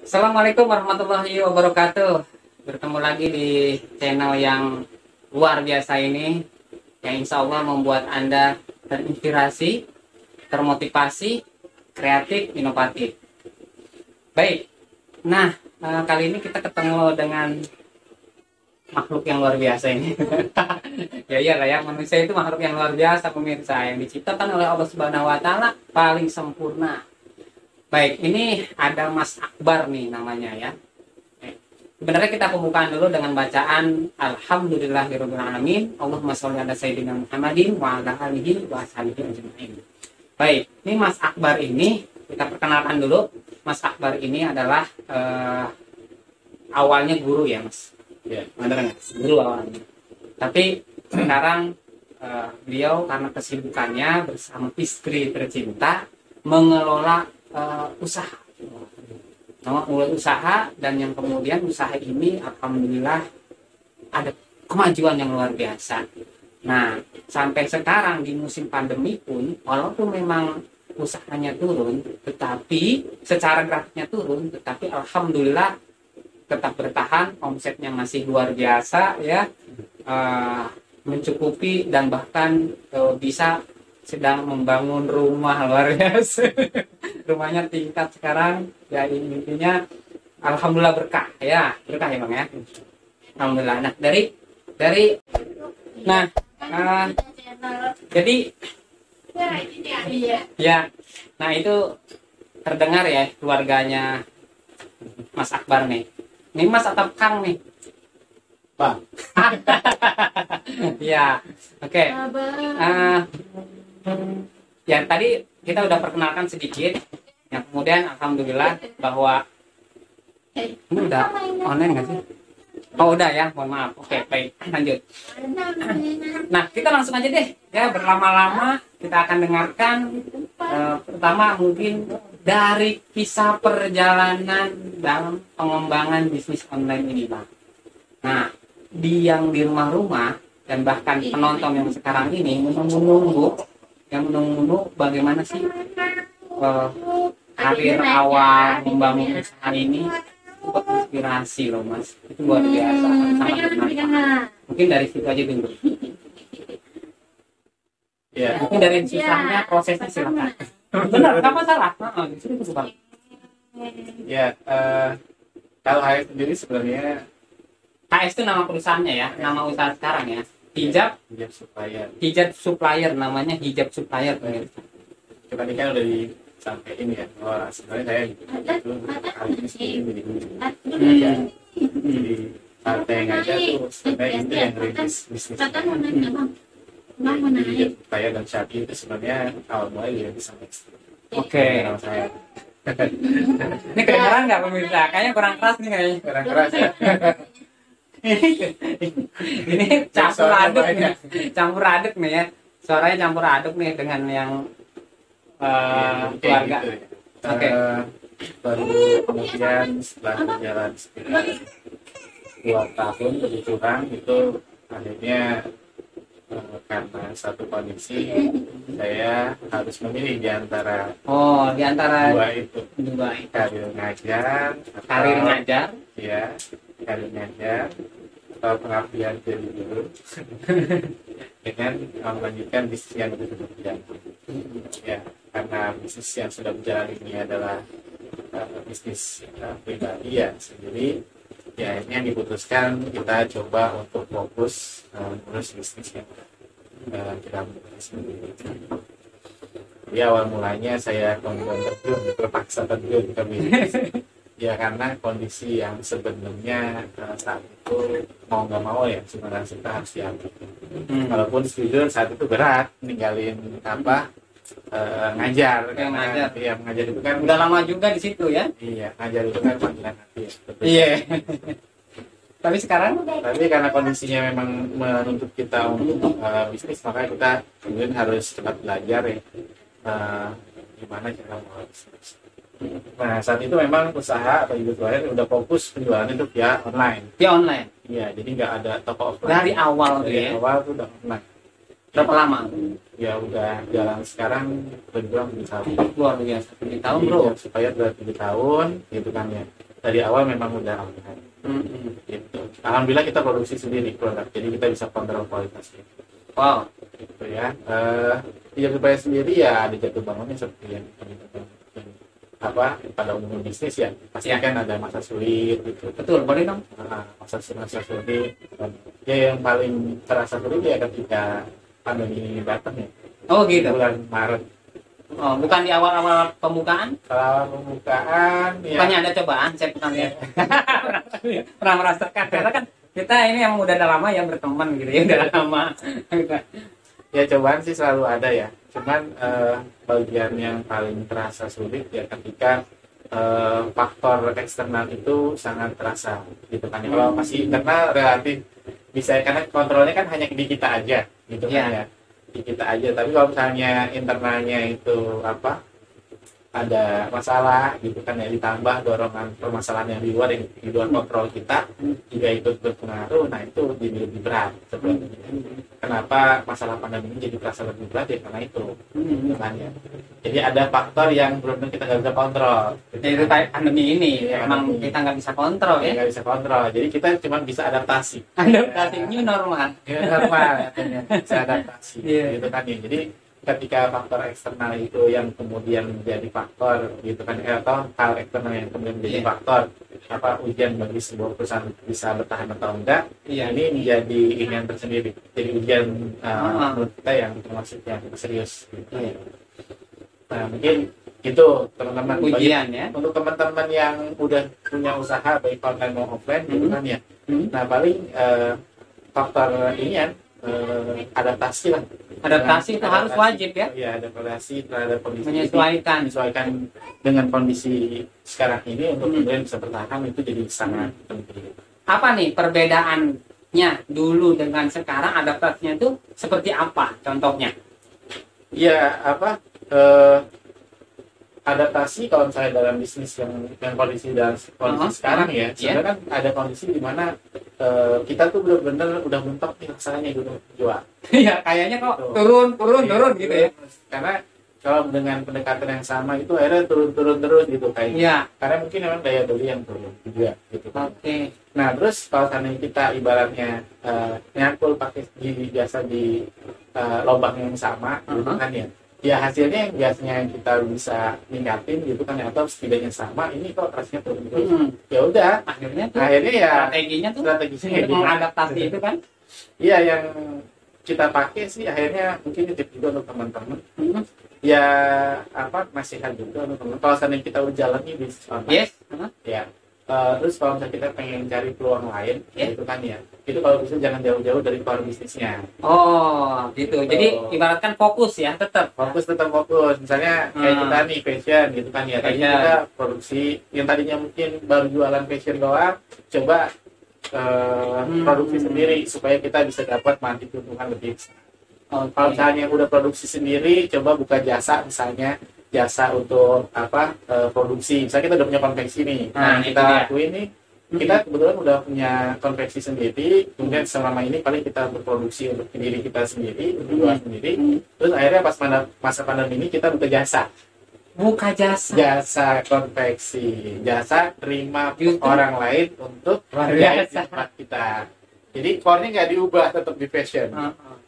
Assalamualaikum warahmatullahi wabarakatuh. Bertemu lagi di channel yang luar biasa ini, yang insya Allah membuat Anda terinspirasi, termotivasi, kreatif, inovatif. Baik, nah kali ini kita ketemu dengan makhluk yang luar biasa ini. Ya iyalah ya, manusia itu makhluk yang luar biasa pemirsa, yang diciptakan oleh Allah Subhanahu wa taala paling sempurna. Baik, ini ada Mas Akbar nih namanya ya. Sebenarnya kita pembukaan dulu dengan bacaan Alhamdulillahirobbilalamin. Allahumma sholli ala sayyidina Muhammadin wa ala alihi wa sahbihi ajma'in. Baik, ini Mas Akbar ini kita perkenalkan dulu. Mas Akbar ini adalah awalnya guru ya Mas. Ya, benar nggak? Guru awalnya. Tapi sekarang beliau karena kesibukannya bersama istri tercinta mengelola usaha, mulai usaha, dan yang kemudian usaha ini alhamdulillah ada kemajuan yang luar biasa. Nah, sampai sekarang di musim pandemi pun, walaupun memang usahanya turun, tetapi secara grafiknya turun, tetapi alhamdulillah tetap bertahan, omsetnya masih luar biasa ya, mencukupi dan bahkan bisa sedang membangun rumah luar biasa. Rumahnya tingkat sekarang ya, intinya alhamdulillah berkah ya, berkah ya Bang ya, alhamdulillah. Nah jadi ya, nah itu terdengar ya keluarganya Mas Akbar nih. Ini Mas atau Kang nih? Bang. Ya, oke. Ya tadi kita udah perkenalkan sedikit, ya kemudian alhamdulillah bahwa ini udah online nggak sih? Oh udah ya, mohon maaf. Oke, baik, lanjut. Nah kita langsung aja deh ya, berlama-lama kita akan dengarkan pertama mungkin dari kisah perjalanan dalam pengembangan bisnis online ini Bang. Nah yang di rumah-rumah dan bahkan penonton yang sekarang ini menunggu bagaimana sih karir awal membangun usaha ini. Buat inspirasi loh Mas, itu luar biasa, sangat bermanfaat. Mungkin dari situ aja dulu ya, mungkin dari susahnya prosesnya silakan. Benar, nggak masalah. Itu Bang. Ya, kalau HS sendiri sebenarnya HS itu nama perusahaannya ya, nama usaha sekarang ya. Hijab supplier, namanya Hijab Supplier. Coba ini kan udah disampaikan ya, bahwa sebenarnya saya itu kali ini seperti di partai ngajar tuh sebenarnya itu yang rintis bisnis. Hijab Supplier dan Shopee itu sebenarnya awal mulai dia bisa ekstrim. Oke. Saya. Ini kedengeran nggak pemirsa? Kayaknya kurang keras nih kayaknya. Kurang keras ya. Ini campur aduk nih ya, suaranya campur aduk nih dengan yang keluarga. Gitu, ya. Oke. Baru kemudian setelah berjalan sekitar 2 tahun lebih kurang itu akhirnya karena satu kondisi saya harus memilih di antara dua itu karir ngajar ya, karir ngajar atau pengabdian jadi guru dengan melanjutkan bisnis yang sudah berjalan ya, karena bisnis yang sudah berjalan ini adalah bisnis pribadi ya sendiri ya, ini yang diputuskan kita coba untuk fokus terus bisnis yang kita mulai sendiri. Jadi awal mulanya saya terpaksa terjun ke bisnis ya, karena kondisi yang sebenarnya saat itu mau nggak mau ya sebenarnya kita harus diambil. Walaupun jujur saat itu berat ninggalin ngajar. Ya, mengajar itu kan udah lama juga di situ ya. Iya, ngajar itu kan panggilan hati ya. Iya. Tapi sekarang karena kondisinya memang menuntut kita untuk bisnis, maka kita kemudian harus cepat belajar ya gimana cara mengelola bisnis. Nah saat itu memang usaha atau Hijab Supplier udah fokus penjualan itu via online. Iya, jadi nggak ada toko offline. Dari awal tuh udah online. Berapa lama? Ya udah jalan sekarang berjuang 7 tahun. Luar biasa, 7 tahun bro. Supaya udah 7 tahun gitu kan ya. dari awal memang udah online. Gitu. Alhamdulillah kita produksi sendiri produk, jadi kita bisa kontrol kualitasnya. Wow. Gitu ya. Yang supaya sendiri ya ada jatuh bangunnya seperti yang apa pada umum bisnis ya pasti kan ada masa sulit gitu. Betul, boleh dong. Masa sulit. Ya yang paling terasa sulit ya ketika pandemi datang ya. Oh gitu. Bulan Maret. Oh, bukan di awal-awal pembukaan? Kalau pembukaan ya. Bukannya ada cobaan, saya pernah lihat. Pernah merasakan karena kan kita ini yang udah lama ya berteman gitu ya, udah lama. Ya cobaan sih selalu ada ya. Cuman bagian yang paling terasa sulit ya ketika faktor eksternal itu sangat terasa gitu kan. Kalau masih karena relatif bisa karena kontrolnya kan hanya di kita aja gitu kan ya. Di kita aja, tapi kalau misalnya internalnya itu apa ada masalah gitu kan ya, ditambah dorongan permasalahan yang di luar kontrol kita juga ikut berpengaruh, nah itu jadi lebih berat sebenarnya. Kenapa masalah pandemi ini jadi terasa lebih berat ya karena itu kan ya. Jadi ada faktor yang belum kita nggak bisa kontrol. Jadi itu kayak pandemi ini emang kita nggak bisa kontrol ya. Nggak bisa kontrol, jadi kita cuma bisa adaptasi. Adaptasi new normal. New normal, bisa adaptasi gitu kan ya. Jadi ketika faktor eksternal itu yang kemudian menjadi faktor gitu kan atau hal eksternal yang kemudian menjadi faktor apa ujian bagi sebuah perusahaan bisa bertahan atau enggak, ini menjadi inian tersendiri, jadi ujian menurut kita yang termasuk yang serius gitu. Nah mungkin itu teman-teman ujian ya untuk teman-teman yang udah punya usaha baik online maupun offline gitu kan ya. Nah paling faktor ini ya adaptasi lah. Adaptasi itu harus wajib ya. Ya, adaptasi terhadap kondisi menyesuaikan dengan kondisi sekarang ini untuk kemudian bisa bertahan itu jadi sangat penting. Apa nih perbedaannya dulu dengan sekarang, adaptasinya itu seperti apa contohnya? Ya, apa adaptasi kalau misalnya dalam bisnis yang kondisi sekarang ya, sebenarnya kan ada kondisi di mana kita tuh benar-benar udah mentok nih rasanya gitu jual. Iya, kayaknya kok turun gitu ya. Karena kalau dengan pendekatan yang sama itu akhirnya turun terus gitu kayaknya. Iya. Karena mungkin memang daya beli yang turun juga gitu. Oke. Nah, terus kalau seandainya kita ibaratnya nyangkul pakai biasa di lubang yang sama gitu kan ya. Ya hasilnya yang biasanya kita bisa ningkatin gitu kan ya, atau setidaknya sama, ini kok rasanya turun terus. Ya udah, akhirnya ya strateginya untuk mengadaptasi itu kan. Iya, yang kita pakai sih akhirnya mungkin itu juga untuk teman-teman. Ya apa nasihat juga untuk teman-teman. Kalau seandainya kita udah jalani bisnis online, ya. Terus kalau misalnya kita pengen cari peluang lain, gitu kan ya. Itu kalau bisa jangan jauh-jauh dari core bisnisnya. Oh, gitu. Jadi ibaratkan fokus ya, tetap fokus. Misalnya kayak kita nih fashion gitu kan ya. Tadi kita produksi yang tadinya mungkin baru jualan fashion doang, coba produksi sendiri supaya kita bisa dapat margin keuntungan lebih besar. Kalau misalnya udah produksi sendiri, coba buka jasa misalnya. Jasa untuk apa produksi, misalnya kita udah punya konveksi nih, kita lakuin nih, kita kebetulan udah punya konveksi sendiri, kemudian selama ini paling kita berproduksi untuk diri kita sendiri, jual sendiri, terus akhirnya pas masa pandemi ini kita buka jasa konveksi, jasa terima orang lain untuk tempat kita, jadi core-nya nggak diubah, tetap di fashion.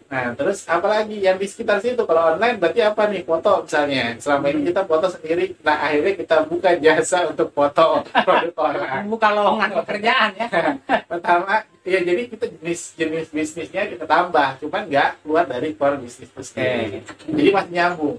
Nah, terus apalagi yang di sekitar situ, kalau online berarti apa nih? Foto misalnya. Selama ini kita foto sendiri, nah akhirnya kita buka jasa untuk foto produk orang. Buka lowongan pekerjaan ya. Pertama, ya jadi kita jenis bisnisnya kita tambah, cuman nggak keluar dari core bisnis itu sendiri. Jadi masih nyambung,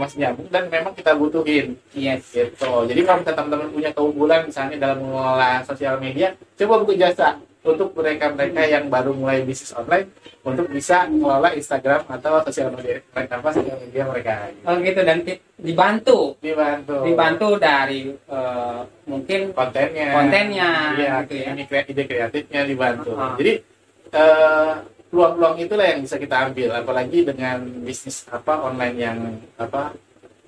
masih nyambung dan memang kita butuhin. Yes. Gitu. Jadi kalau teman-teman punya keunggulan misalnya dalam mengelola sosial media, coba buka jasa untuk mereka-mereka yang baru mulai bisnis online untuk bisa mengelola Instagram atau sosial media mereka. Oh gitu, dan dibantu dari mungkin kontennya ya, gitu ya. Ide kreatifnya dibantu. Jadi peluang-peluang itulah yang bisa kita ambil, apalagi dengan bisnis online yang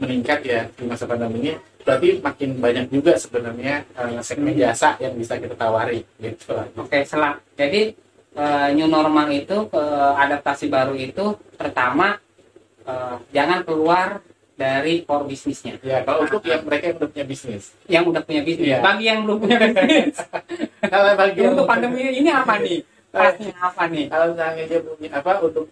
meningkat ya di masa pandemi ini, berarti makin banyak juga sebenarnya segmen jasa yang bisa kita tawari gitu. Oke, jadi new normal itu adaptasi baru itu pertama jangan keluar dari core bisnisnya. Ya, kalau untuk yang mereka yang udah punya bisnis. Yang udah punya bisnis. Iya. Bagi yang belum punya bisnis, Kalau bagi yang untuk pandemi ini apa nih? Pasnya apa nih? kalau misalnya dia punya apa untuk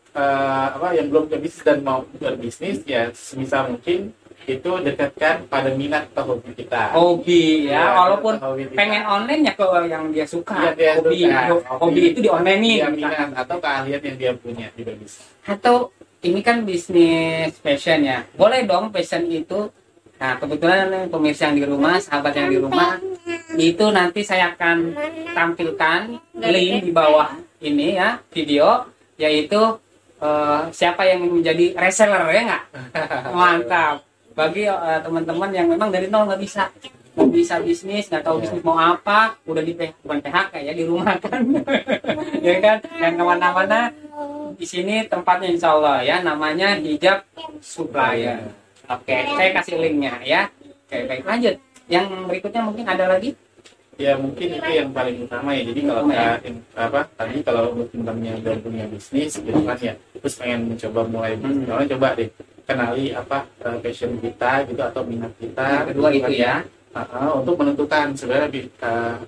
yang belum punya bisnis dan mau berbisnis, ya sebisa mungkin itu dekatkan pada minat atau hobi kita. Hobi ya, Iya, walaupun hobi kita. pengen online ya ke yang dia suka. Iya, dia hobi, suka. hobi itu di online nih. Dia minat atau keahlian yang dia punya juga bisa. Atau ini kan bisnis fashion ya, boleh dong fashion itu. Nah kebetulan pemirsa yang di rumah, sahabat yang di rumah, itu nanti saya akan tampilkan link di bawah ini ya video, yaitu siapa yang ingin menjadi reseller ya nggak? Mantap. Bagi teman-teman yang memang dari nol nggak bisa bisnis, nggak tahu bisnis mau apa, udah bukan PHK ya, di rumah kan, ya kan, yang kemana-mana. Di sini tempatnya insya Allah ya, namanya Hijab Supplier. Oke, saya kasih linknya ya. Oke, baik, lanjut. Yang berikutnya mungkin ada lagi? Ya mungkin itu yang paling utama ya. Jadi kalau tadi kalau teman-temannya belum punya bisnis gitu kan ya, terus pengen mencoba mulai bisnis, coba deh kenali passion kita gitu atau minat kita. Yang kedua itu ya. Untuk menentukan sebenarnya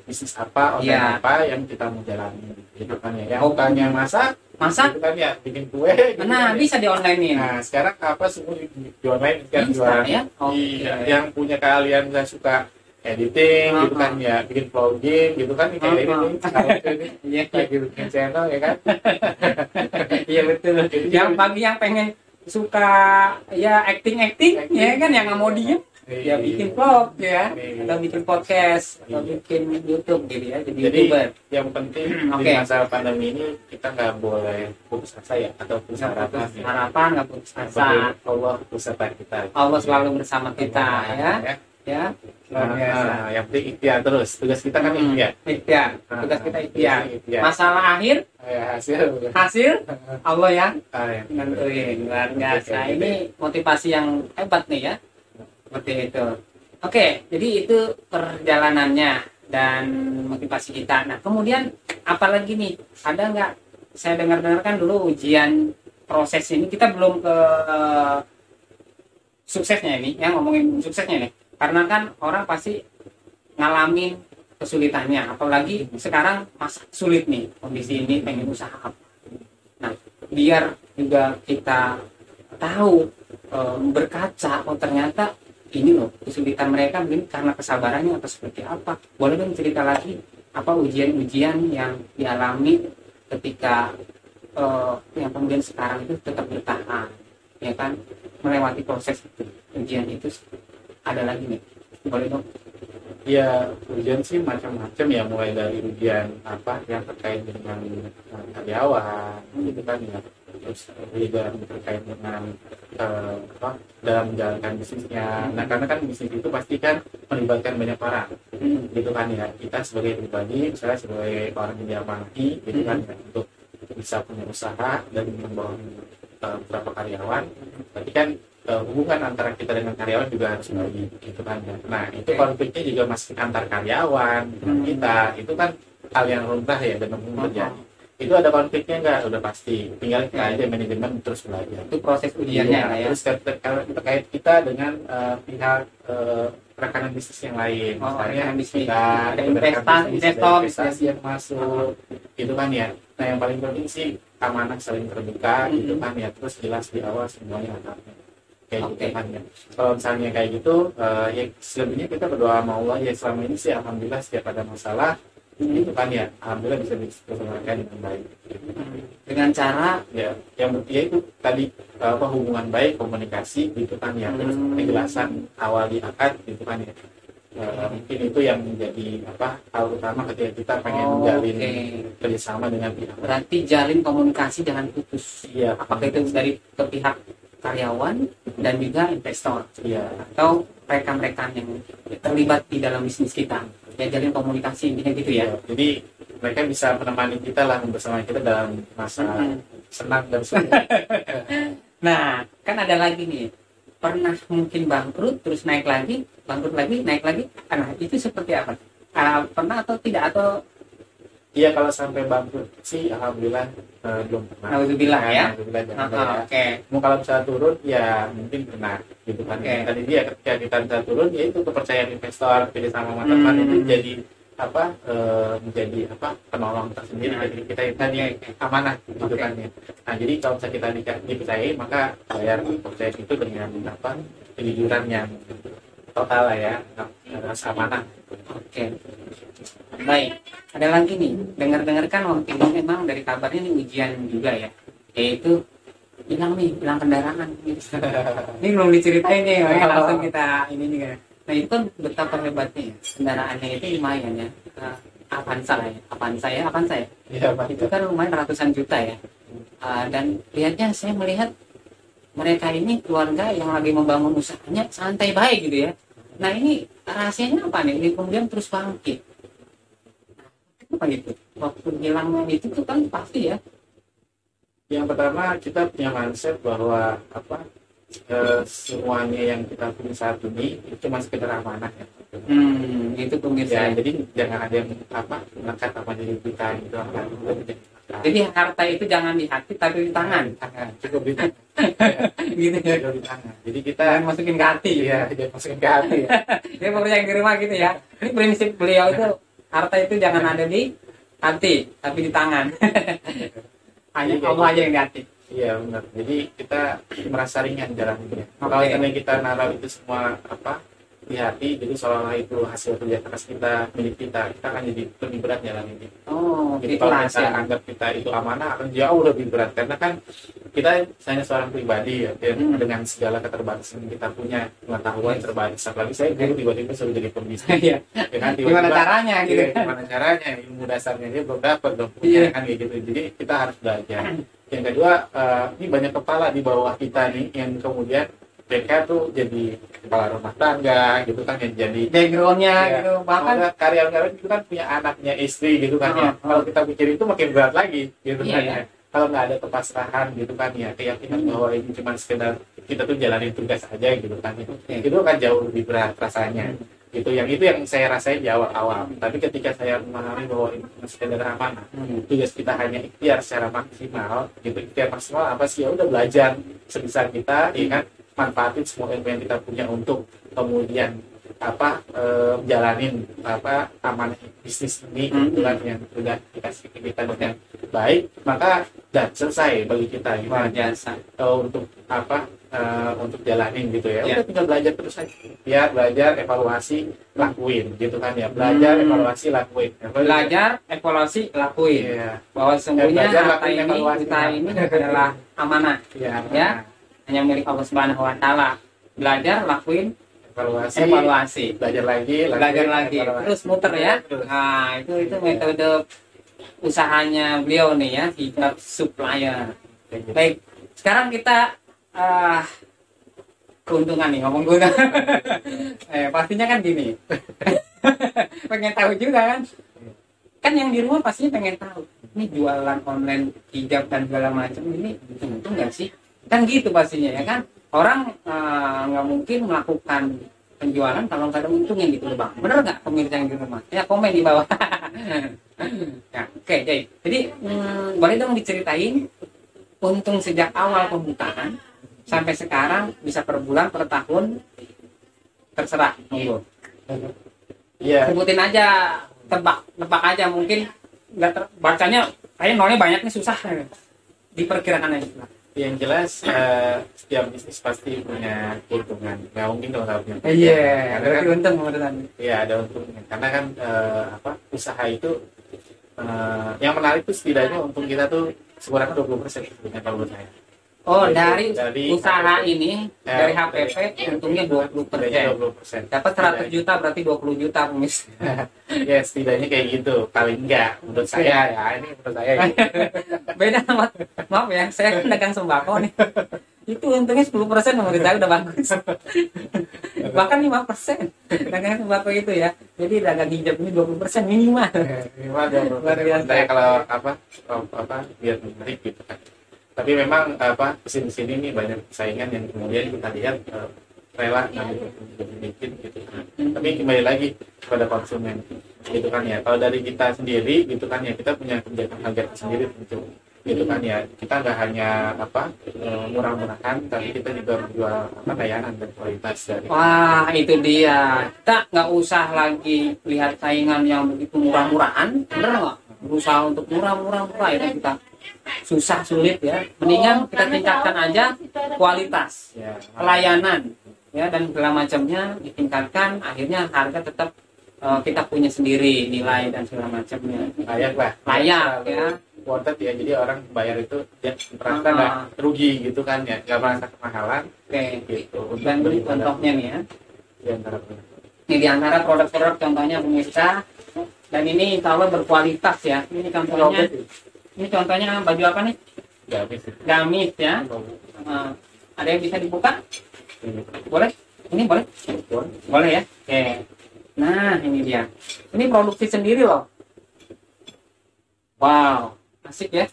bisnis apa, Ya. apa yang kita mau jalani gitu kan ya. Yang bukannya masak gitu kan ya, bikin kue gitu Nah, kan, bisa di online nih. Nah, sekarang apa semua di online kan Instan jualan. ya. Iya, yang punya keahlian saya suka editing gitu kan ya, bikin vlogging gitu kan kayak ini nih. Kalau ini Iya, lagi bikin channel ya kan. iya betul. Yang bagi yang pengen suka ya acting ya kan, yang nggak mau diem ya bikin vlog ya, atau bikin podcast atau bikin YouTube gitu ya, jadi YouTuber. Yang penting di masa pandemi ini kita nggak boleh putus asa ya, atau putus harapan. Harapan nggak putus asa. Allah beserta kita. Allah selalu bersama kita ya. Luar biasa. Yang penting ikhtiar terus. Tugas kita kan ikhtiar. Tugas kita ikhtiar. Masalah akhir hasil Allah yang nentuin. Luar biasa. Ini motivasi yang hebat nih ya. Seperti itu. Oke, jadi itu perjalanannya dan motivasi kita. Nah, kemudian apalagi nih? Ada nggak? Saya dengar-dengar kan dulu ujian proses ini kita belum ke suksesnya ini, ya ngomongin suksesnya nih. Karena kan orang pasti ngalamin kesulitannya, apalagi sekarang masa sulit nih kondisi ini, pengen usaha apa. Nah, biar juga kita tahu berkaca, oh ternyata ini loh kesulitan mereka mungkin karena kesabarannya atau seperti apa. Boleh dong cerita lagi apa ujian-ujian yang dialami ketika yang kemudian sekarang itu tetap bertahan, ya kan, melewati proses itu. Ujian itu ada lagi nih, boleh dong? Ya, ujian sih macam-macam ya, mulai dari ujian yang terkait dengan karyawan gitu kan ya, terus juga terkait dengan dalam menjalankan bisnisnya. Nah, karena kan bisnis itu pasti kan melibatkan banyak orang gitu kan ya. Kita sebagai pribadi, misalnya sebagai orang yang diamanati gitu kan ya, untuk bisa punya usaha dan membawa beberapa karyawan, berarti kan hubungan antara kita dengan karyawan juga harus baik gitu kan ya. Nah, itu konfliknya juga masih antar karyawan dengan kita, itu kan hal yang lumrah ya dan umum terjadi. Itu ada konfliknya nggak? Udah pasti, tinggal kita aja manajemen terus belajar. Itu proses ujiannya ya. Terus terkait kita dengan pihak rekanan bisnis yang lain, misalnya kita ada investasi yang masuk gitu kan ya. Nah, yang paling penting sih amanah, saling terbuka gitu kan ya, terus jelas di awal semuanya kayak gitu kan ya. Kalau misalnya kayak gitu ya selebihnya kita berdoa sama Allah ya. Selama ini sih alhamdulillah setiap ada masalah gitu kan ya, alhamdulillah bisa diselesaikan dengan baik dengan cara ya yang itu tadi hubungan baik, komunikasi gitu kan ya, terus penjelasan awal di akad gitu kan ya. Mungkin itu yang menjadi hal utama ketika kita pengen menjalin kerjasama dengan pihak. Berarti jalin komunikasi jangan putus. Iya. Apakah itu dari ke pihak karyawan dan juga investor, atau rekan-rekan yang terlibat di dalam bisnis kita, ya jalin komunikasi intinya gitu ya. Jadi mereka bisa menemani kita lah, bersama kita dalam masa senang dan sulit. Nah, kan ada lagi nih, pernah mungkin bangkrut terus naik lagi, bangkrut lagi naik lagi. Nah, itu seperti apa? Pernah atau tidak, atau Iya, kalau sampai bangkrut sih alhamdulillah belum pernah. Alhamdulillah ya. Alhamdulillah jangan ya. Oke. Mau kalau misalnya turun ya mungkin pernah gitu kan. Oke. Tadi dia ketika kita bisa turun ya itu kepercayaan investor pilih sama teman itu jadi apa menjadi apa penolong tersendiri dari kita yang tadi amanah gitu kan ya. Nah jadi kalau misalnya kita dipercayai maka bayar kepercayaan itu dengan apa kejujuran yang total lah ya, rasa amanah. Oke. Baik. Ada lagi nih. Dengar-dengar kan waktu ini memang dari kabarnya nih ujian juga ya. Yaitu hilang kendaraan. Ini belum diceritain nih, makanya langsung kita ini nih kan. Nah itu kan betapa hebatnya ya. Kendaraannya itu lumayan ya. Avanza lah ya. Avanza ya. Iya, Pak. Itu kan lumayan ratusan juta ya. Dan lihatnya saya melihat mereka ini keluarga yang lagi membangun usahanya santai baik gitu ya. Nah ini rahasianya apa nih? Ini kemudian terus bangkit. Apa gitu? Waktu hilangnya itu tuh kan pasti ya. Yang pertama kita punya mindset bahwa apa semuanya yang kita punya saat ini itu cuma sekedar amanah ya. Itu pemirsa. Ya, jadi jangan ada yang apa melekat apa jadi kita gitu kan. Jadi harta itu jangan di hati tapi di tangan. Cukup di tangan. Gitu ya. Cukup di tangan. Jadi kita Jangan masukin ke hati. ya jangan masukin ke hati ya. Dia pemirsa yang di rumah gitu ya. Ini prinsip beliau itu harta itu jangan ada di hati tapi di tangan. Hanya Allah aja yang di hati. Iya benar. Jadi kita merasa ringan jalannya. Oke. Kalau kita naruh itu semua apa di hati, jadi seolah-olah itu hasil kerja keras kita, milik kita akan jadi lebih berat jalan ini. Oh, Jadi itu kalau kita rahasia. anggap kita itu amanah akan jauh lebih berat karena kan kita hanya seorang pribadi ya, dan dengan segala keterbatasan yang kita punya, pengetahuan terbatas. Apalagi saya dulu tiba-tiba sudah jadi pembisnis. Iya. Dengan Gimana caranya gitu? Gimana caranya? Ilmu dasarnya dia belum dapat dong. Iya. Kan kayak gitu. Jadi kita harus belajar. Yang kedua, ini banyak kepala di bawah kita nih yang kemudian mereka tuh jadi kepala rumah tangga gitu kan, yang jadi Backgroundnya ya, gitu, bahkan karyawan-karyawan itu kan punya anaknya, istri gitu kan ya. Kalau kita pikir itu makin berat lagi gitu Iya, kan ya. ya. Kalau nggak ada kepasrahan gitu kan ya, keyakinan bahwa ini cuma sekedar kita tuh jalanin tugas aja gitu kan ya. Itu kan jauh lebih berat rasanya. Gitu yang saya rasain di awal-awal. Tapi ketika saya memahami bahwa ini cuma sekedar amanah, tugas kita hanya ikhtiar secara maksimal. Gitu, ikhtiar maksimal apa sih? Ya udah belajar sebisa kita, ya kan, manfaatin semua ilmu yang kita punya untuk kemudian apa jalanin apa amanah bisnis ini kebetulan yang sudah dikasih ke kita dengan baik, maka dan selesai bagi kita gitu. luar biasa. Untuk apa untuk jalanin gitu ya. Ya. Udah tinggal belajar terus aja. Ya, belajar, evaluasi, lakuin gitu kan ya. Belajar, evaluasi, lakuin. Belajar, evaluasi, lakuin. Iya. Bahwa sesungguhnya Belajar, harta lakuin, ini, evaluasi. kita ini adalah amanah. Iya. Ya. Hanya milik Allah Subhanahu wa taala. Belajar, lakuin, Evaluasi, belajar lagi, belajar lagi. evaluasi. Terus muter ya. Terus. Nah, itu metode usahanya beliau nih ya, hijab supplier. Kayak gitu. Baik, sekarang kita keuntungan nih, ngomong keuntungan. Pastinya kan gini. Pengen tahu juga kan? Kan yang di rumah pastinya pengen tahu. Ini jualan online hijab dan segala macam ini untung nggak sih? Kan gitu pastinya ya kan? Orang nggak mungkin melakukan penjualan kalau nggak ada untungnya gitu loh bang. Bener nggak pemirsa yang di rumah? Ya komen di bawah. Ya, oke, jadi boleh dong diceritain untung sejak awal pembukaan sampai sekarang bisa per bulan, per tahun, terserah, monggo. Iya. Sebutin aja, tebak aja mungkin nggak bacanya kayaknya nolnya banyak nih susah. Diperkirakan aja. Yang jelas setiap bisnis pasti punya keuntungan. Nggak mungkin dong nggak punya. Iya, Karena berarti kan, untung menurut. iya ada untungnya. Karena kan apa usaha itu yang menarik tuh setidaknya untung kita tuh sekurang 20% sebetulnya kalau menurut saya. Oh, Dari dari usaha HPP. ini, dari HPP untungnya 20%. Dapat 100 juta berarti 20 juta pemis. Ya setidaknya kayak gitu. Paling enggak menurut saya ya, ini menurut saya. Beda sama, maaf ya, saya kan dagang sembako nih. Itu untungnya 10% menurut saya udah bagus. Bahkan 5% dagang sembako itu ya. Jadi dagang hijab ini 20% minimal. Minimal 20%. Saya kalau apa biar menarik gitu kan. Tapi memang apa kesini nih banyak saingan yang kemudian kita lihat rela ngambil bikin gitu. Tapi kembali lagi kepada konsumen. gitu kan ya. Kalau dari kita sendiri gitu kan ya, kita punya kebijakan harga sendiri tentu gitu kan ya. Kita nggak hanya murah-murahan, tapi kita juga menjual layanan dan kualitas dari. Wah, itu dia. Kita nggak usah lagi lihat saingan yang begitu murah-murahan, bener nggak? Berusaha untuk murah-murah itu kita susah sulit ya. Mendingan kita tingkatkan aja kualitas, Ya, pelayanan, ya dan segala macamnya ditingkatkan. Akhirnya harga tetap kita punya sendiri, nilai dan segala macamnya. layak lah. Layak ya. Worth it ya, jadi orang bayar itu dia merasa nggak rugi gitu kan ya, nggak merasa kemahalan Oke. gitu. Dan beri contohnya nih ya. di antara Ini di antara produk-produk contohnya pemirsa. Dan ini insya Allah berkualitas ya. Ini contohnya baju apa nih? Gamis ya. Ada yang bisa dibuka? Boleh? Ini boleh? Boleh ya? Oke. Nah ini dia. Ini produksi sendiri loh. Wow, asik ya.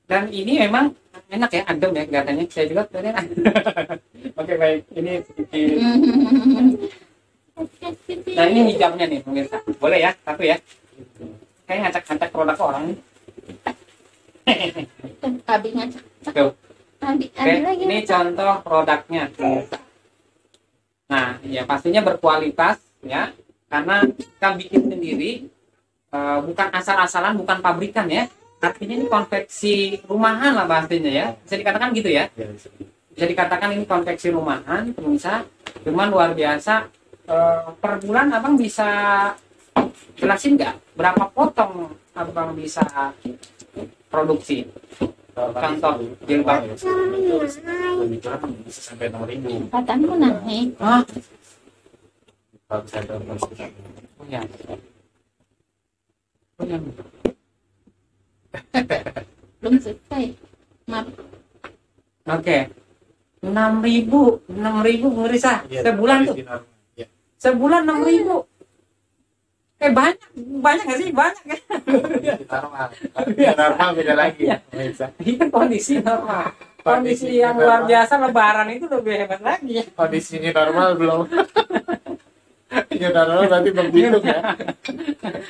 Dan ini memang enak ya, adem ya katanya. Saya juga tadi. Oke baik, ini sedikit. Nah ini hijabnya nih pemirsa. Boleh ya, satu ya. Kayak ngacak-ngacak produk orang nih. Abi ngacak. Tuh. Abi Oke, lagi. ini contoh produknya. Nah, ya pastinya berkualitas ya, karena kita bikin sendiri, bukan asal-asalan, bukan pabrikan ya. Artinya ini konveksi rumahan lah bahasanya ya. Bisa dikatakan gitu ya. Bisa dikatakan ini konveksi rumahan, pemirsa. Cuman luar biasa. Per bulan abang bisa jelasin nggak berapa potong abang bisa produksi? Contoh jilbab. lebih kurang bisa sampai 6.000. Kataanku naik. Hah? Kalau bisa dalam sekitar. Oh ya. Oh ya. Belum selesai. Maaf. Oke. 6.000 pemirsa sebulan tuh. Ya. Sebulan 6.000. Banyak nggak sih? Banyak ya. Normal. Normal beda lagi. Bisa. Ini kondisi normal. Kondisi yang luar biasa lebaran itu lebih hebat lagi. Kondisinya normal belum. Ini normal berarti belum hitung ya.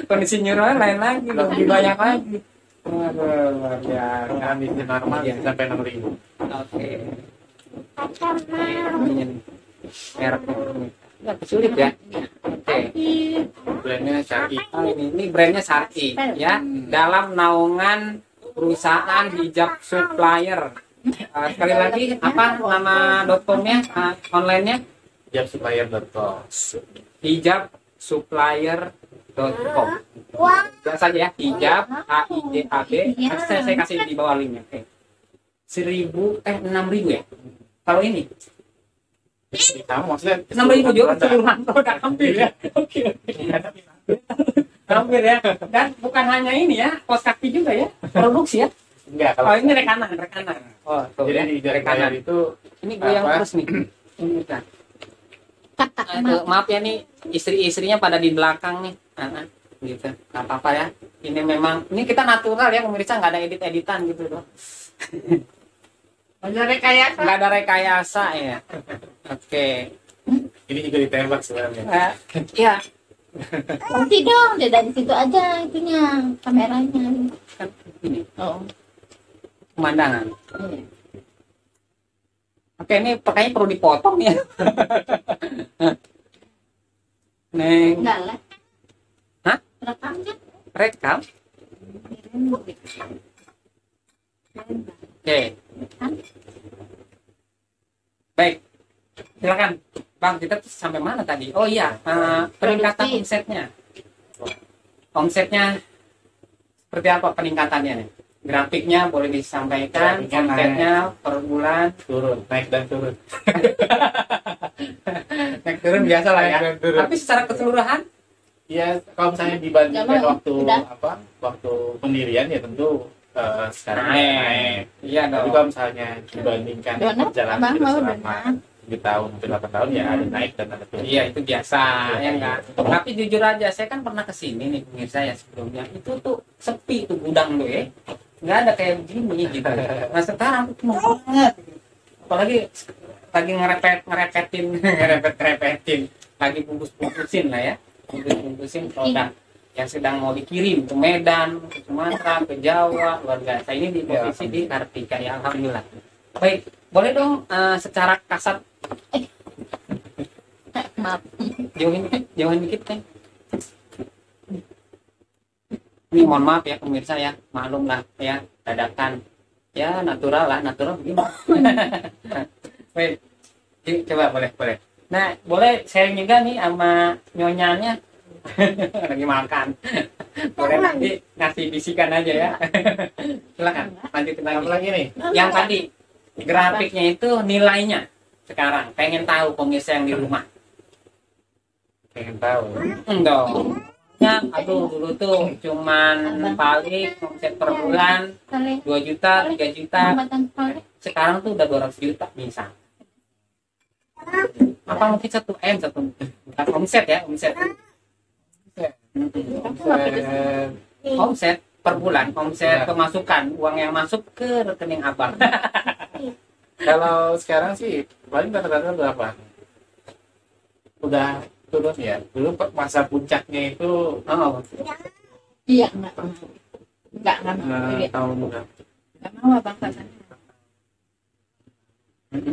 Kondisi normal lain lagi, lebih banyak lagi. Waduh, luar biasa. Kondisi normal bisa sampai 6.000. Oke. Ini mereknya. Nggak sulit ya. Oke. Brandnya Syari. Oh, ini brandnya Syari ya. Dalam naungan perusahaan hijab supplier. Sekali lagi apa nama .com-nya, online-nya? Hijabsupplier.com. Hijabsupplier.com. Jelas saja ya, hijab HIJAB. Nanti saya kasih di bawah linknya. Oke. 6.000 ya. Kalau ini Kamu maksudnya 6.000 juga keseluruhan produk hampir ya. Oke. Hampir ya. Dan bukan hanya ini ya, kos kaki juga ya, produksi ya. enggak Oh ini rekanan. Oh tuh. jadi di rekanan. Hijabsupplier itu Ini goyang apa? terus nih. Ini kan. Kakak. Aduh, maaf ya nih, istri-istrinya pada di belakang nih. Gitu. Gak apa-apa ya. Ini memang, ini kita natural ya pemirsa, nggak ada edit-editan gitu loh. Nggak ada rekayasa ya. Oke. ini juga ditembak sebenarnya. Iya. Nanti dong, dia dari situ aja itunya kameranya. Kan ini Oh. pemandangan. Oke, ini pakainya perlu dipotong ya. Neng, Enggak lah. Hah? Rekamnya. rekam. Oke. Baik. Silakan. Bang, kita tuh sampai mana tadi? Oh iya, peningkatan omsetnya. Omsetnya seperti apa peningkatannya nih? Grafiknya boleh disampaikan, Grafiknya omsetnya per bulan Turun, naik dan turun. naik turun biasa lah ya. Naik dan turun. Tapi secara keseluruhan Ya, kalau misalnya dibandingkan Jangan, waktu udah. waktu pendirian ya tentu sekarang naik. Iya Tapi dong. kalau misalnya dibandingkan Donat, perjalanan abang kita mau selama donat. 7 tahun atau 8 tahun ya ada naik dan ada turun. Iya itu biasa ya enggak. Tapi jujur aja saya kan pernah kesini nih pemirsa ya sebelumnya. Itu tuh sepi tuh gudang tuh ya. Nggak ada kayak begini gitu. Nah sekarang tuh penuh banget. Apalagi lagi ngerepet-ngerepetin lagi bungkus-bungkusin lah ya, bungkus-bungkusin produk yang sedang mau dikirim ke Medan, ke Sumatera, ke Jawa, luar biasa. Ini di posisi di Kartika ya, alhamdulillah. Baik, boleh dong secara kasat Maaf. jauhin dikit nih. Ini mohon maaf ya pemirsa ya, maklum lah ya, dadakan ya, natural begini. Baik, coba boleh. Nah, boleh sharing juga nih sama nyonyanya. Lagi makan. Boleh nanti ngasih bisikan aja ya. Silakan, lanjutin lagi. Apa lagi nih? Yang tadi grafiknya itu nilainya sekarang. Pengen tahu pemirsa yang di rumah. Pengen tahu. Dong. Ya, aduh dulu tuh cuman paling omset per bulan 2 juta, 3 juta. Sekarang tuh udah 200 juta misal. Apa mungkin 1M, bukan omset ya, omset. Omset per bulan, omset pemasukan, uang yang masuk ke rekening abang. Kalau sekarang sih paling rata-rata berapa? Udah turun ya. Dulu masa puncaknya itu Iya, enggak mau. tahun udah Enggak mau abang pasangan.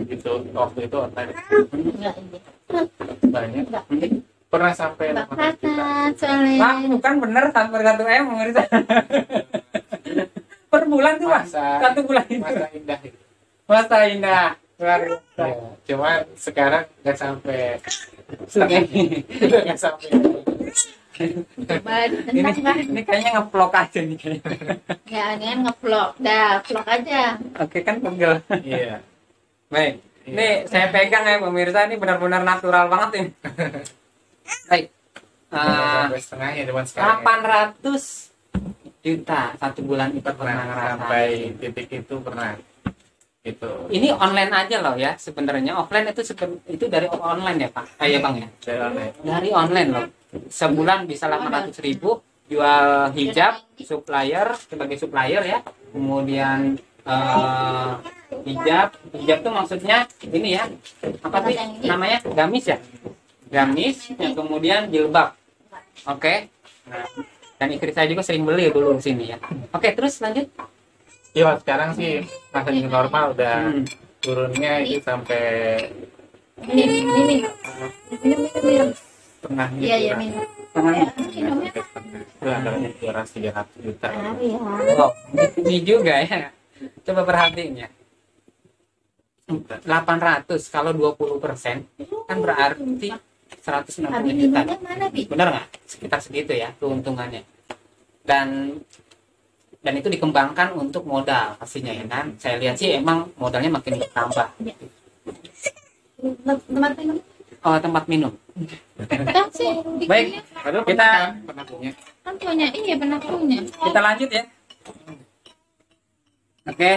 gitu. Waktu itu online Enggak ini. banyak. Enggak. Pernah sampai Enggak 800 juta. pasangan soalnya. Wah, bukan bener sampai 1M pemirsa. Per bulan tuh mas, Masa 1 bulan itu. masa indah itu. Masa indah, luar biasa. Ya, cuman sekarang nggak sampai Ini, nggak sampai. Coba ditentang kan. ini kayaknya nge-vlog aja nih kayaknya. Ya, ini kan nge-vlog. Dah, vlog aja. Oke kan pegel. Iya. Baik, ini saya pegang ya pemirsa, ini benar-benar natural banget ini. Baik, Sampai setengahnya cuman sekarang. 800 juta 1 bulan itu pernah Pernah ngerasain. sampai titik itu pernah. Itu Ini online aja loh ya sebenarnya, offline itu dari online ya Pak, ya Bang ya, dari online. dari online loh. Sebulan bisa 800.000 jual hijab, sebagai supplier ya, kemudian hijab tuh maksudnya ini ya, apa sih namanya, gamis ya, gamis yang kemudian jilbab. Oke. Nah, dan istri saya juga sering beli dulu di sini ya. Oke, terus lanjut. Iya, sekarang sih masa new normal udah turunnya itu sampai Ini. Minum. setengah Iya, iya, minum. Minumnya. itu antara 200-300 juta. Iya. Oh, ini juga ya. Coba perhatiin ya. 800 kalau 20% kan berarti 160 Habis juta. minumnya mana, Bi? Benar nggak? Sekitar segitu ya keuntungannya. Dan itu dikembangkan untuk modal pastinya ya kan. Saya lihat sih emang modalnya makin bertambah. Tempat minum. Oh, tempat minum. Kan sih. Baik, Padahal kita pernah punya. Kan punya, iya pernah punya. kita lanjut ya. Oke.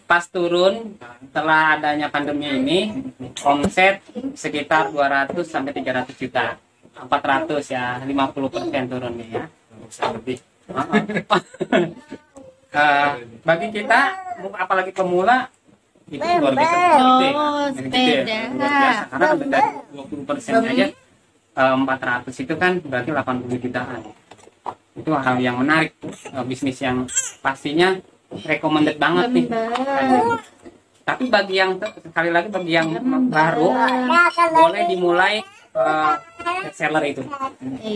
Pas turun setelah adanya pandemi ini, omset sekitar 200 sampai 300 juta. 400 ya, 50% turunnya ya. Bisa lebih. Bagi kita apalagi pemula itu luar biasa gede. Oh, Gede, sepeda. luar biasa. Karena dari 20% aja 400 itu kan berarti 80 jutaan. Itu hal yang menarik, bisnis yang pastinya recommended banget nih. Tapi bagi yang sekali lagi bagi yang baru boleh dimulai reseller itu.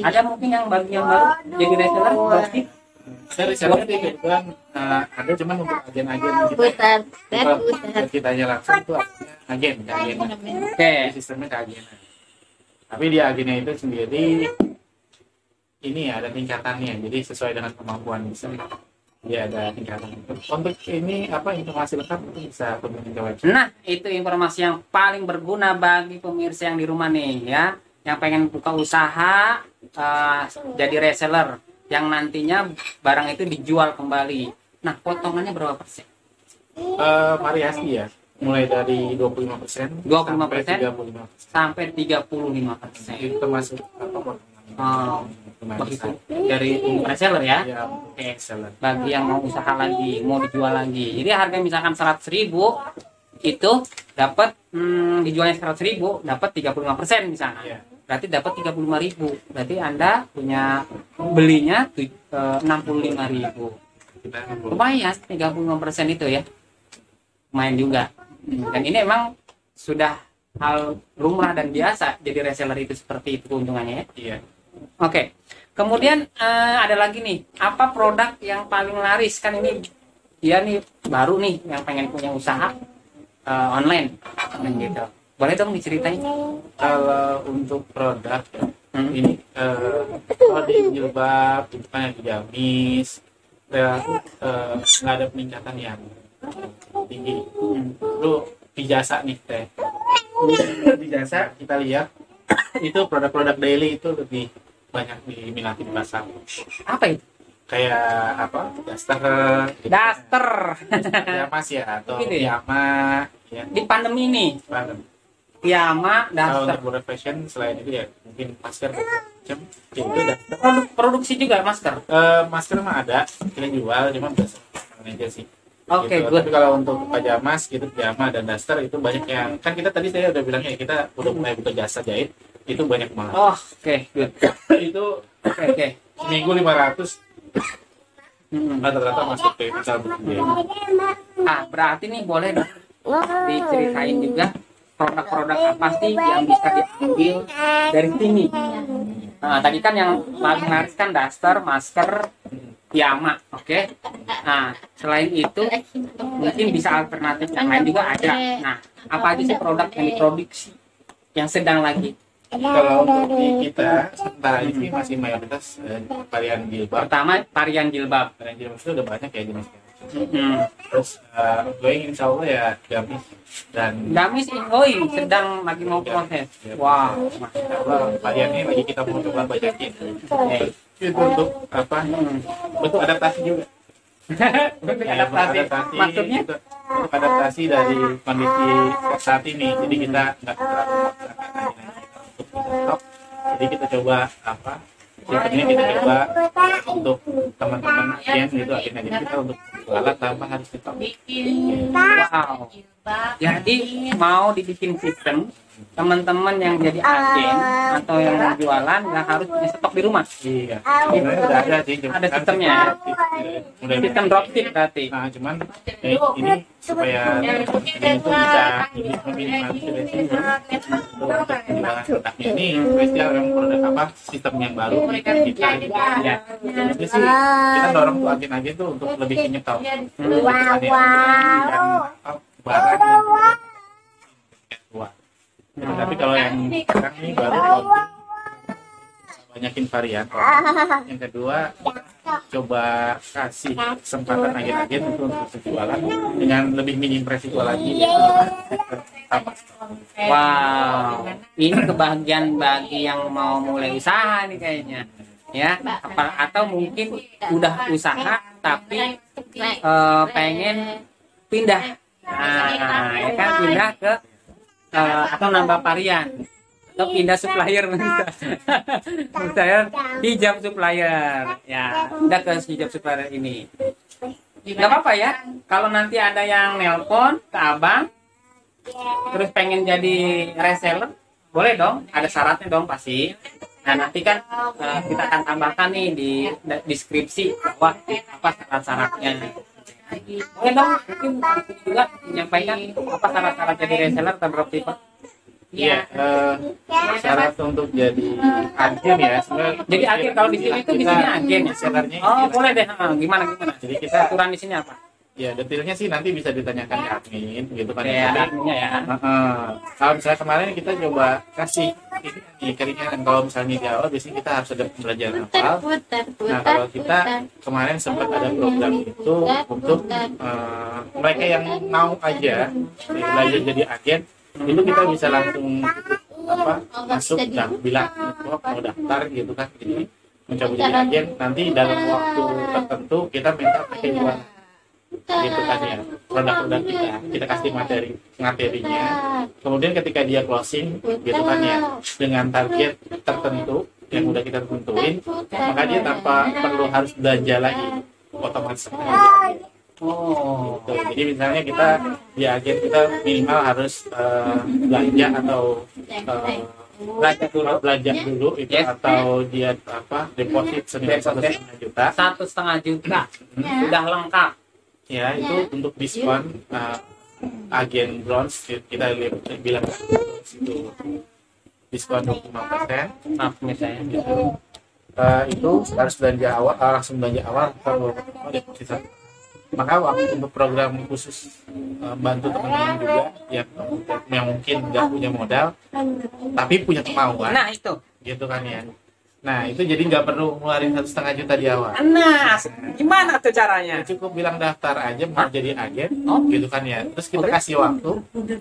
Ada mungkin yang bagi yang baru jadi reseller berarti Saya risetnya di kebetulan ada cuman untuk agen-agen kita. Putar. Kalau Putar. kita aja langsung itu agen, ke agen. oke. Sistemnya ke agenan. Tapi di agennya itu sendiri ini ya ada tingkatannya. Jadi sesuai dengan kemampuan bisa. Dia ada tingkatan. Untuk ini apa informasi lengkap bisa kunjungi ke website. Nah, itu informasi yang paling berguna bagi pemirsa yang di rumah nih ya, yang pengen buka usaha jadi reseller yang nantinya barang itu dijual kembali. Nah, potongannya berapa persen? Variasi ya. Mulai dari 25%, 25%, sampai 35%. sampai 35%. Itu termasuk apa potongan? Begitu dari reseller ya. Ya, Oke. seller. Bagi yang mau usaha lagi, mau dijual lagi. Jadi harga misalkan 100.000 itu dapat dijualnya 100.000 dapat 35% di sana. Iya. Berarti dapat 35.000. Berarti Anda punya belinya 65.000. Kita Lumayan 35% itu ya. Lumayan juga. Dan ini emang sudah hal lumrah dan biasa jadi reseller itu seperti itu keuntungannya ya. iya. Oke. Kemudian ada lagi nih, apa produk yang paling laris? Kan ini dia nih baru nih yang pengen punya usaha online gitu. Boleh dong diceritain? Kalau untuk produk ini kalau di jilbab itu kan yang gamis nggak ada peningkatan yang tinggi. Lu di jasa nih teh. Di jasa kita lihat itu produk-produk daily itu lebih banyak diminati di pasar. Apa itu? Kayak apa? Daster, Daster. Yamas ya atau Gitu ya? Yama ya. Di pandemi nih, Yama, Kalau Daster. untuk produk fashion selain itu ya mungkin masker macam itu Daster. Produksi juga masker. Masker mah ada kita jual cuma biasa aja sih. Oke, Gitu. good. Tapi kalau untuk pajamas gitu, pajama dan daster itu banyak yang kan kita tadi saya udah bilangnya kita udah mulai buka jasa jahit itu banyak banget. Oh, oke, good. Itu Oke. seminggu 500 Hmm. rata-rata masuk ke misal dia. Berarti nih boleh dong diceritain juga produk-produk apa sih yang bisa diambil dari sini. Nah, tadi kan yang paling laris kan daster, masker, Yama, oke. Nah, selain itu mungkin bisa alternatif yang lain juga ada. Nah, apa aja sih produk yang diproduksi yang sedang lagi? Kalau untuk di kita sementara ini masih mayoritas varian jilbab. Pertama, varian jilbab. Varian jilbab itu udah banyak ya jenisnya. Hmm. Terus going insya Allah ya gamis dan Gamis ingoing sedang lagi mau proses. Wow. kalau variannya lagi kita mau coba banyakin. Itu untuk apa? Bentuk adaptasi juga. Bentuk Ya, adaptasi. Maksudnya? gitu. Untuk adaptasi dari kondisi saat ini. Jadi kita nggak terlalu memaksakan untuk stop. Jadi kita coba apa? Sistemnya kita coba untuk teman-teman yang gitu akhirnya jadi kita untuk jualan tanpa harus stop. Wow. Jadi mau dibikin sistem teman-teman yang jadi agen atau yang mau jualan nggak harus punya stok di rumah. Iya. Sebenarnya udah ada sih. cuman Ada kan sistemnya ya? Udah Sistem dropship berarti. Nah, cuman ini supaya ini itu bisa lebih meminimalisir resiko untuk penjualan produknya ini spesial yang produk apa sistem yang baru kita ya jadi sih kita dorong tuh agen-agen tuh untuk lebih nyetok barang tua. Tapi kalau yang sekarang ini baru banyakin varian. Yang kedua coba kasih kesempatan agen-agen untuk berjualan dengan lebih minim resiko lagi. Wow. Ini kebahagiaan bagi yang mau mulai usaha nih kayaknya. Ya, atau mungkin udah usaha tapi pengen pindah. Nah, ya kan pindah ke atau nambah varian atau pindah supplier misalnya hijab supplier ya udah ke hijab supplier ini nggak apa-apa ya kalau nanti ada yang nelpon ke abang terus pengen jadi reseller boleh dong ada syaratnya dong pasti nah nanti kan kita akan tambahkan nih di deskripsi bahwa apa syarat-syaratnya boleh dong mungkin juga menyampaikan apa syarat-syarat jadi reseller atau dropship. Iya, syarat untuk jadi agen ya sebenarnya. Jadi agen kalau di sini itu di sini agen ya. Sellernya. Oh boleh deh. Gimana? Jadi kita Aturan di sini apa? ya detailnya sih nanti bisa ditanyakan ke admin gitu kan. Ya, Tapi, adminnya ya. kalau misalnya kemarin kita coba kasih ini keringan kalau misalnya di awal biasanya kita harus ada pembelajaran awal. Nah kalau kita kemarin sempat ada program itu untuk mereka yang mau aja belajar jadi agen itu kita bisa langsung apa masuk dan bilang mau daftar gitu kan jadi mencoba jadi agen nanti dalam waktu tertentu kita minta pakai jualan gitu kan ya produk-produk kita kasih materinya kemudian ketika dia closing gitu kan ya dengan target tertentu yang udah kita tentuin maka dia tanpa perlu harus belanja lagi otomatis Oh. Gitu. Jadi misalnya kita di agen kita minimal harus belanja atau belanja dulu itu Yes. atau dia apa deposit senilai 1,5 juta. 1,5 juta sudah lengkap. Ya itu untuk diskon agen bronze kita bilang itu diskon 25%. Maaf misalnya. Gitu. Itu harus belanja awal, langsung belanja awal kalau deposit satu. Maka waktu untuk program khusus bantu teman-teman juga yang mungkin nggak punya modal tapi punya kemauan, Nah itu. gitu kan ya. Nah itu jadi nggak perlu ngeluarin 1,5 juta di awal. Nah, gimana tuh caranya? Ya, cukup bilang daftar aja mau jadi agen, Oh. gitu kan ya. Terus kita kasih waktu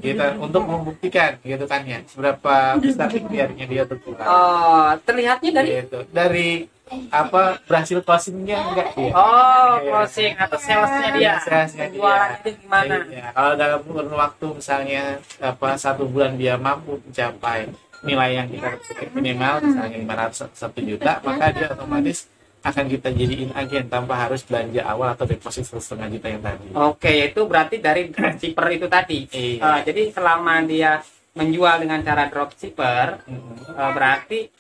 kita untuk membuktikan, gitu kan ya, seberapa besar ikhtiarnya dia untuk keluar. Oh, terlihatnya dari Gitu. Dari apa berhasil closingnya enggak ya? closing atau salesnya dia. Salesnya dia. Jualan itu gimana? Ya, kalau dalam kurun waktu misalnya 1 bulan dia mampu mencapai nilai yang kita minimal misalnya 501 juta, maka dia otomatis akan kita jadiin agen tanpa harus belanja awal atau deposit 1,5 juta yang tadi. Oke, itu berarti dari dropshipper itu tadi. Iya. Jadi selama dia menjual dengan cara dropshipper, berarti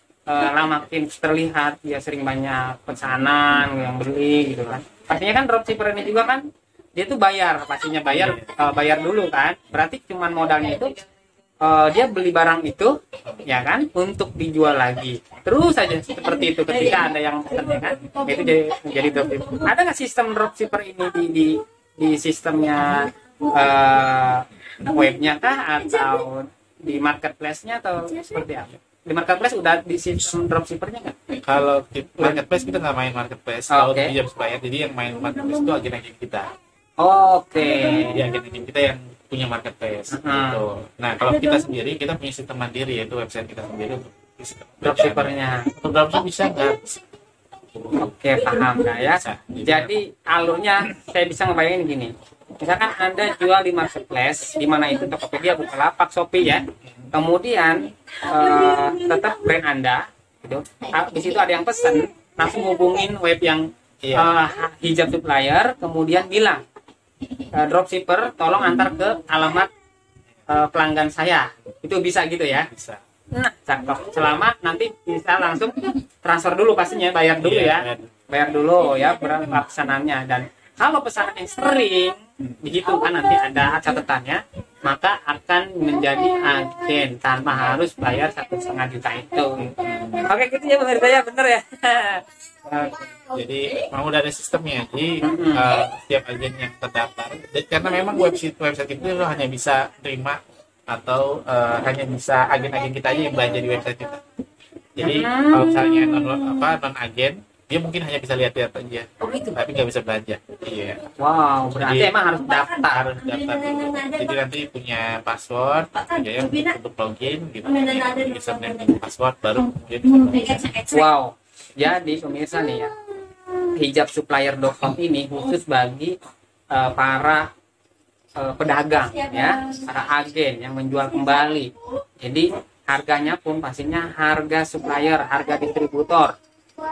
makin terlihat dia sering banyak pesanan yang beli gitu kan. Pastinya kan dropshipper ini juga kan dia tuh bayar, pastinya bayar dulu kan. Berarti cuman modalnya itu dia beli barang itu ya kan untuk dijual lagi. Terus saja seperti itu ketika ada yang pesan ya kan. Itu jadi dropshipper. Ada nggak sistem dropshipper ini di sistemnya webnya kah atau di marketplace-nya atau seperti apa? Di marketplace udah di sistem dropshippernya nggak? Kalau di marketplace kita nggak main marketplace. Oh, Kalau oke. di supplier, jadi yang main marketplace itu agen-agen kita. Oke. Jadi agen-agen kita yang punya marketplace. Gitu. Nah kalau kita sendiri kita punya sistem mandiri yaitu website kita sendiri untuk Dropshippernya. Untuk dropship bisa nggak? Oke, paham nggak ya? Bisa. Jadi alurnya saya bisa ngebayangin gini. Misalkan Anda jual di marketplace, di mana itu Tokopedia, Bukalapak, Shopee ya. Kemudian tetap brand Anda, gitu. Di situ ada yang pesen, langsung hubungin web yang hijab supplier, kemudian bilang dropshipper, tolong antar ke alamat pelanggan saya. Itu bisa gitu ya? Bisa. Nah, cakep. Selama nanti bisa langsung transfer dulu pastinya, bayar dulu ya. Bayar dulu ya pesanannya. Dan kalau pesanan yang sering begitu kan nanti ada catatannya, maka akan menjadi agen tanpa harus bayar 1,5 juta itu. Oke gitu ya pemirsa ya, bener ya. Jadi mau ada sistemnya. Jadi setiap agen yang terdaftar, karena memang website itu hanya bisa terima atau hanya bisa agen-agen kita aja yang belanja di website kita. Jadi kalau misalnya non agen, dia mungkin hanya bisa lihat-lihat aja, tapi nggak bisa belanja. Iya. Wow, berarti Jadi, emang harus daftar. Harus daftar dulu. Jadi nanti punya password, ya untuk login, gitu. Username dan password baru kemudian bisa login. Wow. Jadi pemirsa nih ya, hijabsupplier.com ini khusus bagi para pedagang ya, para agen yang menjual kembali. Jadi harganya pun pastinya harga supplier, harga distributor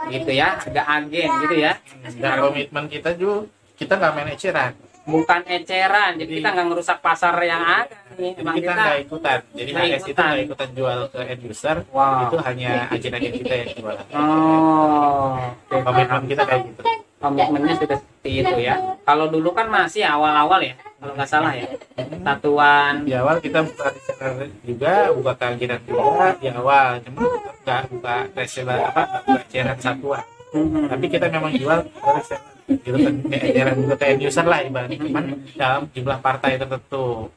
gitu ya, harga agen gitu ya. Dan komitmen kita juga, kita nggak main eceran. Bukan eceran, jadi kita nggak ngerusak pasar yang ada nih. Jadi Emang kita nggak ikutan. Jadi nggak HS itu ikutan. nggak ikutan jual ke end user. Wow. Itu hanya agen-agen kita yang jual. Oh, Komitmen kita kayak gitu. komitmennya sudah seperti itu ya. Kalau dulu kan masih awal-awal ya, kalau nggak salah ya, satuan. Di awal kita buka reseller juga, buka keagenan juga di awal. Cuma kita nggak buka reseller nggak buka eceran satuan. Tapi kita memang jual ke reseller. Gitu kan, eceran juga ke end user lah ibaratnya. Cuman dalam jumlah partai tertentu.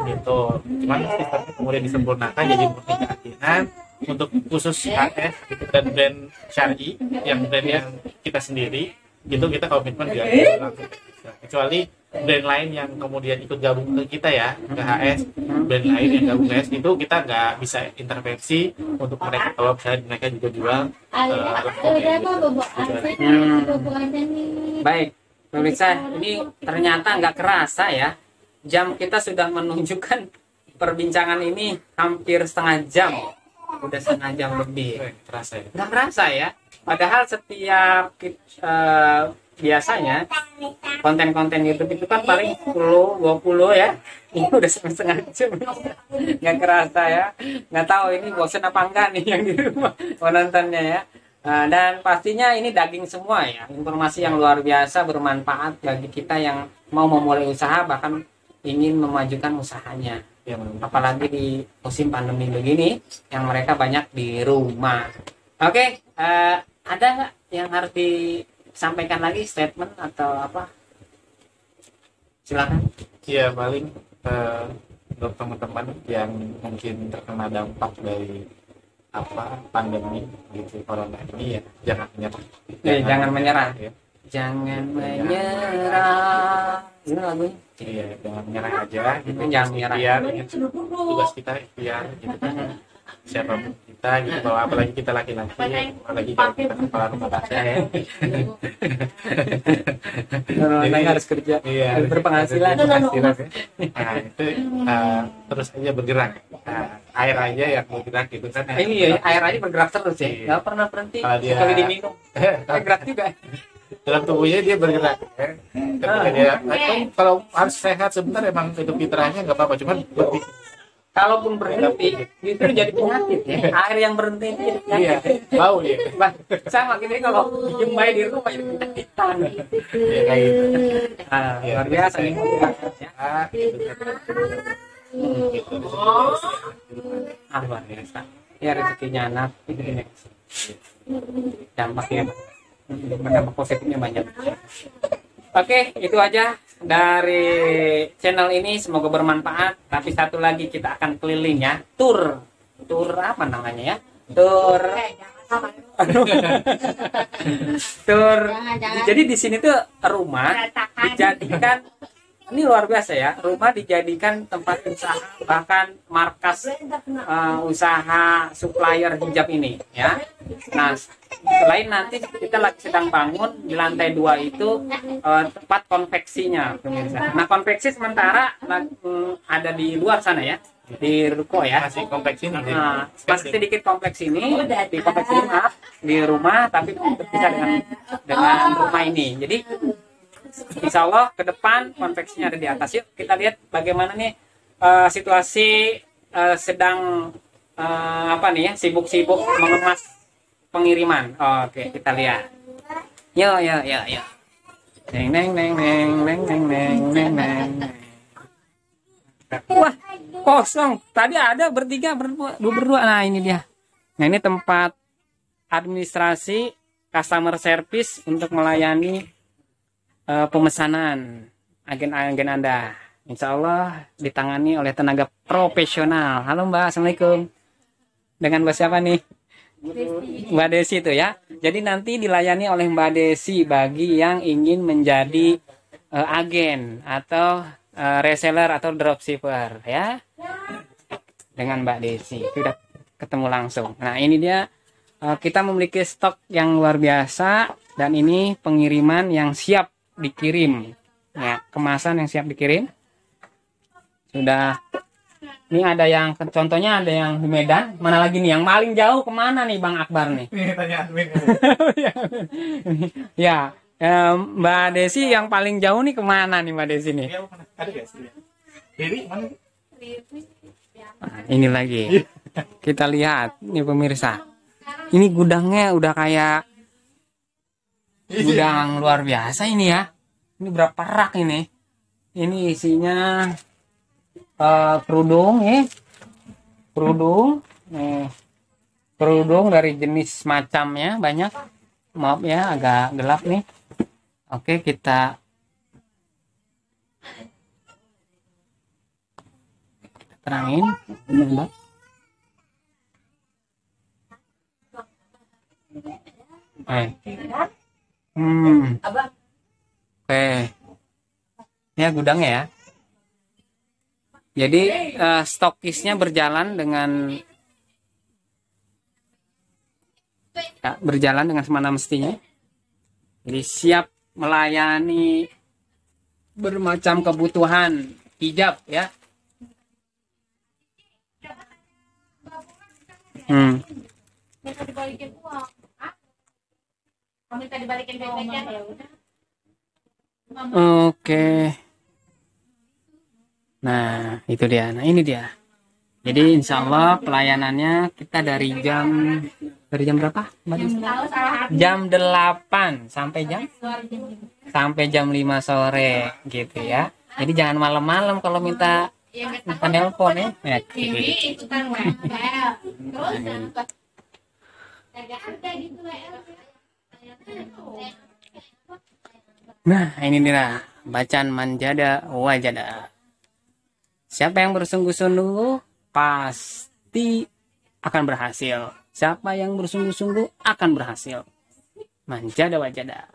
Gitu. Cuman sistemnya kemudian disempurnakan jadi murni keagenan untuk khusus HS gitu, dan brand syar'i yang brand yang kita sendiri itu kita komitmen juga langsung kecuali brand lain yang kemudian ikut gabung ke kita ya ke HS, brand lain yang gabung ke HS itu kita nggak bisa intervensi untuk mereka kalau misalnya mereka juga jual Baik, pemirsa, ini ternyata nggak kerasa ya, jam kita sudah menunjukkan perbincangan ini hampir setengah jam, udah setengah jam lebih. terasa ya. Nggak kerasa ya, padahal setiap biasanya konten-konten YouTube itu kan paling 10 20 ya. Ini udah setengah jam. Nggak kerasa ya. Nggak tahu ini bosen apa enggak nih yang di rumah menontonnya ya. Dan pastinya ini daging semua ya. Informasi yang luar biasa bermanfaat bagi kita yang mau memulai usaha bahkan ingin memajukan usahanya. Apalagi di musim pandemi begini yang mereka banyak di rumah. Oke, ada nggak yang harus disampaikan lagi, statement atau apa? Silakan. Iya, paling untuk teman-teman yang mungkin terkena dampak dari pandemi gitu, corona ini, ya jangan menyerah. Jangan menyerah. Ya. Jangan menyerah. Ini lagunya. Iya, jangan menyerah aja. Gitu. Jangan menyerah. Ikhtiar, tugas kita ikhtiar gitu kan. Siapapun kita gitu, bahwa apalagi kita laki-laki, apalagi kalau kita kepala rumah tangga ya. Jadi harus kerja, iya, harus berpenghasilan. Berpenghasilan, ya. Nah itu terus aja bergerak. Air aja yang bergerak gitu kan. Iya, air aja bergerak terus ya. Iya. Nggak pernah berhenti. Kalau dia- Sekali diminum, bergerak juga. Dalam tubuhnya dia bergerak ya. Ketika dia kalau harus sehat sebentar emang itu fitrahnya nggak apa-apa, cuman berhenti. Kalaupun berhenti, itu jadi penyakit ya. Air yang berhenti itu jadi Iya, penyakit. bau dia. Bah, sama gini kalau diem bayi di rumah jadi penyakitan. Ya kayak gitu. Iya, Luar biasa nih. Ya. Gitu. Luar biasa. Ya rezekinya anak itu ini. Dampaknya, dampak positifnya banyak. Oke, itu aja dari channel ini, semoga bermanfaat. Tapi satu lagi kita akan keliling ya, tur apa namanya ya, tur. Jadi di sini tuh rumah dijadikan, ini luar biasa ya, rumah dijadikan tempat usaha, bahkan markas usaha supplier hijab ini ya. Nah, selain nanti kita lagi sedang bangun di lantai 2 itu tempat konveksinya pemirsa. Nah, konveksi sementara ada di luar sana ya, di ruko ya. Masih kompleks ini. Nah, masih sedikit kompleks ini, di kompleks ini maaf, di rumah tapi berpisah dengan rumah ini. Jadi insya Allah ke depan konveksinya ada di atas. Yuk kita lihat bagaimana nih situasi sedang sibuk-sibuk mengemas pengiriman. Oke, kita lihat. Yo. Neng neng neng neng neng neng neng neng neng. Wah, kosong. Tadi ada bertiga, berdua. Nah, ini dia. Nah, ini tempat administrasi customer service untuk melayani pemesanan agen-agen Anda. Insya Allah ditangani oleh tenaga profesional. Halo Mbak, Assalamualaikum. Dengan Mbak siapa nih? Mbak Desi itu ya. Jadi nanti dilayani oleh Mbak Desi bagi yang ingin menjadi agen atau reseller atau dropshipper ya. Dengan Mbak Desi sudah ketemu langsung. Nah, ini dia, kita memiliki stok yang luar biasa dan ini pengiriman yang siap dikirim ya, kemasan yang siap dikirim. Sudah, ini ada yang contohnya, ada yang di Medan. Mana lagi nih yang paling jauh kemana nih Bang Akbar nih? Ini tanya admin. Ya, Mbak Desi yang paling jauh nih kemana nih Mbak Desi nih? Ada guys. Riri mana? Nah, ini lagi kita lihat nih pemirsa. Ini gudangnya udah kayak gudang luar biasa ini ya. Ini berapa rak ini? Ini isinya kerudung ya. Kerudung dari jenis macamnya banyak. Maaf ya, agak gelap nih. Oke, kita terangin. Mbak. Oke. Ya gudangnya ya. Jadi stokisnya berjalan dengan semana mestinya. Jadi siap melayani bermacam kebutuhan hijab ya. Minta dibalikin uang. Minta dibalikin duitnya ya udah. Oke. Nah, itu dia. Nah, ini dia. Jadi insya Allah pelayanannya kita dari jam berapa? Mbak Desi? Jam 8 sampai jam 5 sore gitu ya. Jadi jangan malam-malam kalau minta telepon ya. Nah, ini dia bacaan manjada wajada. Siapa yang bersungguh-sungguh pasti akan berhasil. Siapa yang bersungguh-sungguh akan berhasil. Manjada wajada.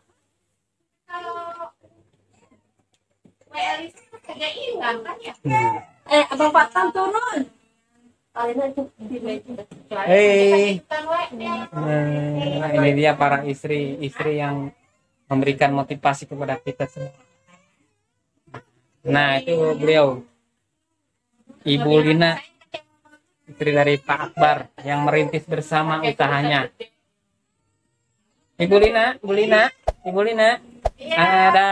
Abang Patan turun. Hei. Nah, ini dia para istri-istri yang memberikan motivasi kepada kita semua. Nah, itu beliau. Ibu Lina, istri dari Pak Akbar yang merintis bersama usahanya. Ibu Lina. Ada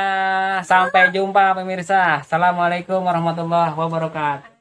sampai jumpa pemirsa. Assalamualaikum warahmatullahi wabarakatuh.